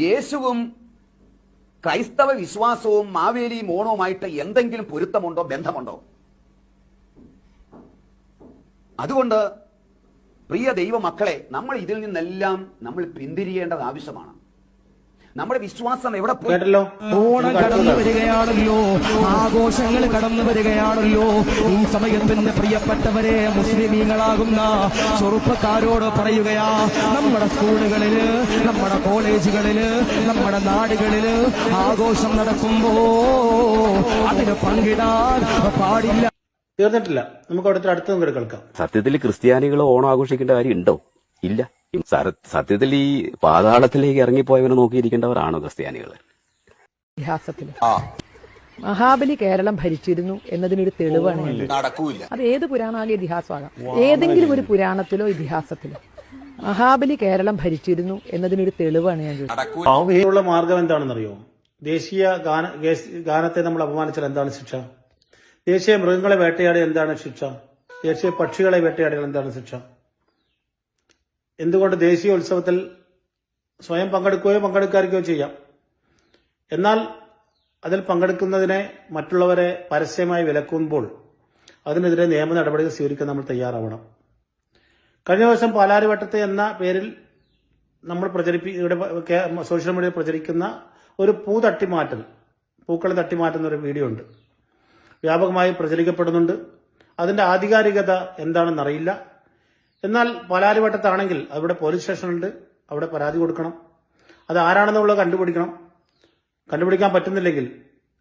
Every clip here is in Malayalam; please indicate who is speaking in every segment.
Speaker 1: യേശുവും ക്രൈസ്തവ വിശ്വാസവും മാവേലിയും ഓണവുമായിട്ട് എന്തെങ്കിലും പൊരുത്തമുണ്ടോ, ബന്ധമുണ്ടോ? അതുകൊണ്ട് പ്രിയ ദൈവമക്കളെ, നമ്മൾ ഇതിൽ നിന്നെല്ലാം നമ്മൾ പിന്തിരിയേണ്ടത് ആവശ്യമാണ്. നമ്മുടെ വിശ്വാസം എവിടെ പോയിട്ടല്ലോ?
Speaker 2: ഓണം കടന്നു വരികയാണല്ലോ, ആഘോഷങ്ങൾ കടന്നു വരികയാണല്ലോ. ഈ സമയത്തിന്റെ പ്രിയപ്പെട്ടവരെ, മുസ്ലിമീങ്ങളാകുന്ന ചെറുപ്പക്കാരോട് പറയുകയാ, നമ്മുടെ സ്കൂളുകളില്, നമ്മുടെ കോളേജുകളില്, നമ്മുടെ നാടുകളില് ആഘോഷം നടക്കുമ്പോ അതിന് പങ്കിടാൻ പാടില്ല.
Speaker 3: തീർന്നിട്ടില്ല, നമുക്ക് അടുത്ത കേൾക്കാം.
Speaker 4: സത്യത്തിൽ ക്രിസ്ത്യാനികൾ ഓണം ആഘോഷിക്കേണ്ട കാര്യം ഉണ്ടോ? ഇല്ല. സത്യത്തിൽ ഈ പാതാളത്തിലേക്ക് ഇറങ്ങിപ്പോയവനെ നോക്കിയിരിക്കേണ്ടവരാണോ ക്രിസ്ത്യാനികൾ?
Speaker 5: ഇതിഹാസത്തില് മഹാബലി കേരളം ഭരിച്ചിരുന്നു എന്നതിനൊരു തെളിവാണ്. അത് ഏത് പുരാണാകെ ഇതിഹാസമാകാം. ഏതെങ്കിലും ഒരു പുരാണത്തിലോ ഇതിഹാസത്തിലോ മഹാബലി കേരളം ഭരിച്ചിരുന്നു എന്നതിനൊരു തെളിവാണ് ഞാൻ
Speaker 3: ചോദിച്ചത്. മാർഗം എന്താണെന്നറിയോ? ദേശീയ ഗാനത്തെ നമ്മൾ അപമാനിച്ചാൽ എന്താണ് ശിക്ഷ? ദേശീയ മൃഗങ്ങളെ വേട്ടയാടിയാൽ എന്താണ് ശിക്ഷ? ദേശീയ പക്ഷികളെ വേട്ടയാടിയാൽ എന്താണ് ശിക്ഷ? എന്തുകൊണ്ട് ദേശീയ ഉത്സവത്തിൽ സ്വയം പങ്കെടുക്കുകയോ പങ്കെടുക്കാതിരിക്കുകയോ ചെയ്യാം. എന്നാൽ അതിൽ പങ്കെടുക്കുന്നതിനെ മറ്റുള്ളവരെ പരസ്യമായി വിലക്കുമ്പോൾ അതിനെതിരെ നിയമ നടപടികൾ സ്വീകരിക്കാൻ നമ്മൾ തയ്യാറാവണം. കഴിഞ്ഞ ദിവസം പാലാരിവട്ടത്തെ എന്ന പേരിൽ നമ്മൾ ഇവിടെ സോഷ്യൽ മീഡിയയിൽ പ്രചരിക്കുന്ന ഒരു പൂക്കൾ തട്ടിമാറ്റുന്ന ഒരു വീഡിയോ ഉണ്ട്. വ്യാപകമായി പ്രചരിക്കപ്പെടുന്നുണ്ട്. അതിന്റെ ആധികാരികത എന്താണെന്നറിയില്ല. എന്നാൽ പാലാരിവട്ടത്താണെങ്കിൽ അവിടെ പോലീസ് സ്റ്റേഷനുണ്ട്, അവിടെ പരാതി കൊടുക്കണം. അത് ആരാണെന്നുള്ളത് കണ്ടുപിടിക്കാൻ പറ്റുന്നില്ലെങ്കിൽ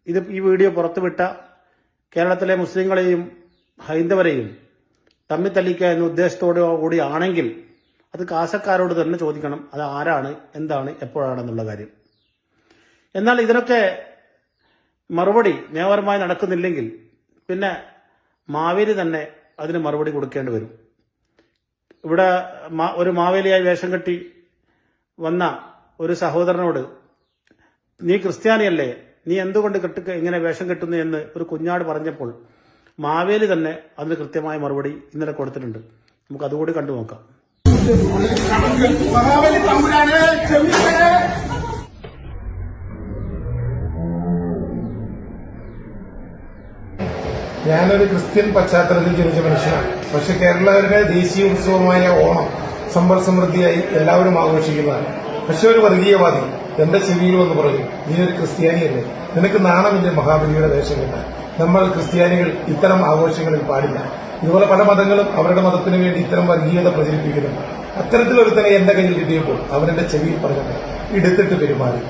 Speaker 3: ഈ വീഡിയോ പുറത്തുവിട്ട കേരളത്തിലെ മുസ്ലിങ്ങളെയും ഹൈന്ദവരെയും തമ്മിൽ തല്ലിക്കുക എന്ന ഉദ്ദേശത്തോടു കൂടി ആണെങ്കിൽ അത് കാസക്കാരോട് തന്നെ ചോദിക്കണം, അത് ആരാണ്, എന്താണ്, എപ്പോഴാണെന്നുള്ള കാര്യം. എന്നാൽ ഇതിനൊക്കെ മറുപടി നിയമപരമായി നടക്കുന്നില്ലെങ്കിൽ പിന്നെ മാവേലി തന്നെ അതിന് മറുപടി കൊടുക്കേണ്ടി വരും. ഇവിടെ ഒരു മാവേലിയായി വേഷം കെട്ടി വന്ന ഒരു സഹോദരനോട്, നീ ക്രിസ്ത്യാനിയല്ലേ, നീ എന്തുകൊണ്ട് ഇങ്ങനെ വേഷം കെട്ടുന്നു എന്ന് ഒരു കുഞ്ഞാട് പറഞ്ഞപ്പോൾ മാവേലി തന്നെ അതിന് കൃത്യമായ മറുപടി ഇന്നലെ കൊടുത്തിട്ടുണ്ട്. നമുക്ക് അതുകൂടി കണ്ടു നോക്കാം.
Speaker 6: ഞാനൊരു ക്രിസ്ത്യൻ പശ്ചാത്തലത്തിൽ ജനിച്ച മനുഷ്യനാണ്. പക്ഷെ കേരളത്തിന്റെ ദേശീയ ഉത്സവമായ ഓണം സമ്പൽ സമൃദ്ധിയായി എല്ലാവരും ആഘോഷിക്കുന്നതാണ്. പക്ഷെ ഒരു വർഗീയവാദി എന്റെ ചെവിയിൽ വന്ന് പറഞ്ഞു, നീ ഒരു ക്രിസ്ത്യാനിയല്ലേ, നിനക്ക് നാണമിന്റെ മഹാബലിയുടെ വേഷം കിട്ടാൻ. നമ്മൾ ക്രിസ്ത്യാനികൾ ഇത്തരം ആഘോഷങ്ങളിൽ പാടില്ല. ഇതുപോലെ പല മതങ്ങളും അവരുടെ മതത്തിന് വേണ്ടി ഇത്തരം വർഗീയത പ്രചരിപ്പിക്കുന്നുണ്ട്. അത്തരത്തിലൊരുത്തനെ എന്റെ കയ്യിൽ കിട്ടിയപ്പോൾ അവനെന്റെ ചെവിയിൽ പറഞ്ഞത് എടുത്തിട്ട് പെരുമാറി.